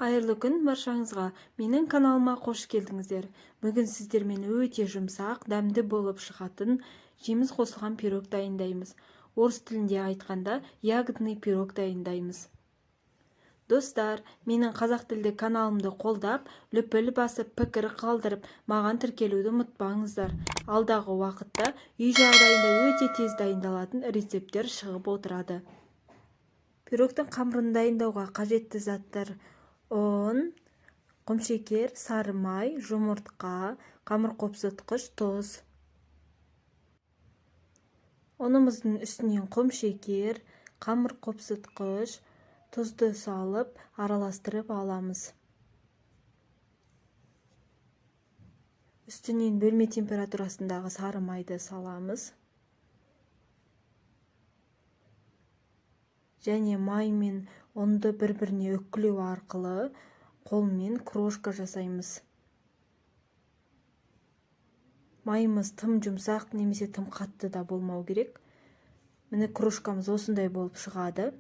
Айырлы күн баршаңызға. Менің каналыма қош келдіңіздер. Бүгін сіздермен өте жұмсақ, дәмді болып шығатын жеміс қосылған пирог дайындаймыз. Орыс тілінде айтқанда ягодный пирог дайындаймыз. Достар, менің қазақ тілді каналымды қолдап, лүпіл басып, пікір қалдырып, маған тіркелуді ұмытпаңыздар. Алдағы уақытта үй жағдайында өте тез дайындалатын рецепттер шығып отырады. Пирогтың қамырын дайындауға қажетті заттар: ұн, құмшекер, сары май, жұмыртқа, қамыр қопсытқыш, тұз. Ұнымыздың үстінен құмшекер, қамыр қопсытқыш, тұзды салып, араластырып аламыз. Үстінен бөлме температурасындағы сары майды саламыз. Және май мен ұнды бір-біріне үкілеу арқылы қолмен крошка жасаймыз. Майымыз тым жұмсақ немесе тым қатты да болмау керек. Міне крошкамыз осындай болып шығады.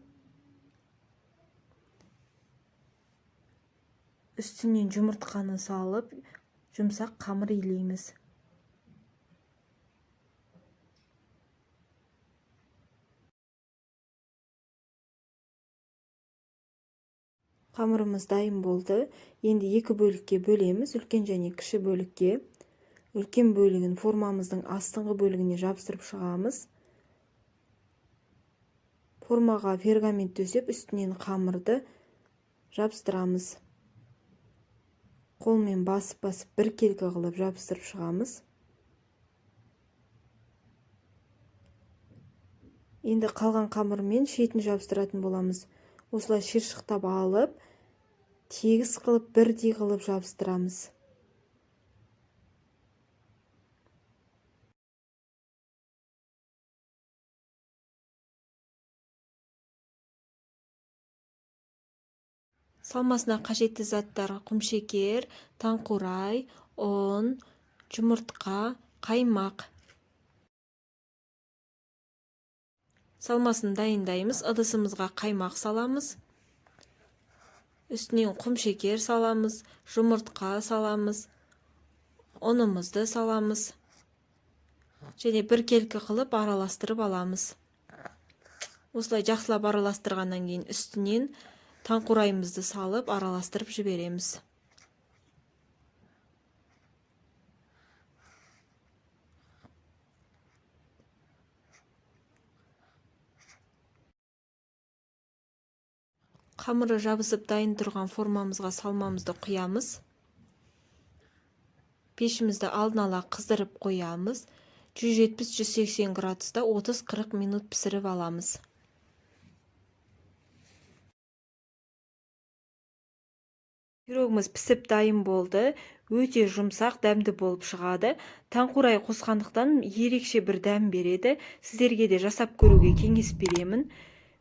Үстінен жұмыртқаны салып, жұмсақ қамыр илейміз. Қамырымыз дайын болды. Енді екі бөлікке бөлеміз, үлкен және кіші бөлікке. Үлкен бөлігін формамыздың астыңғы бөлігіне жабыстырып шығамыз. Формаға пергамент төсеп, үстінен қамырды жабыстырамыз. Қолмен басып-басып біркелкі қылып жабыстырып шығамыз. Енді қалған қамырмен шетін жабыстыратын боламыз. Осылай шиыршықтап алып, тегіс қылып, бірдей қылып жабыстырамыз. Салмасына қажетті заттар: құмшекер, таңқурай, ұн, жұмыртқа, қаймақ. Салмасын дайындаймыз. Ыдысымызға қаймақ саламыз. Үстінен құмшекер саламыз, жұмыртқа саламыз, ұнымызды саламыз. Және біркелкі қылып араластырып аламыз. Осылай жақсылап араластырғаннан кейін үстінен таңқурайымызды салып араластырып жібереміз. Қамыры жабысып дайын тұрған формамызға салмамызды құямыз. Пешімізді алдын ала қыздырып қоямыз. 170-180 градуста 30-40 минут пісіріп аламыз. Пирогымыз пісіп дайын болды. Өте жұмсақ, дәмді болып шығады. Таңқурай қосқандықтан ерекше бір дәм береді. Сіздерге де жасап көруге кеңес беремін.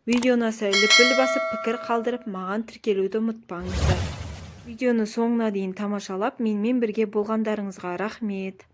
Видео ұнаса лүпіл басып, пікір қалдырып, маған тіркелуді ұмытпаңыздар. Видеоны соңына дейін тамашалап, менімен бірге болғандарыңызға рахмет.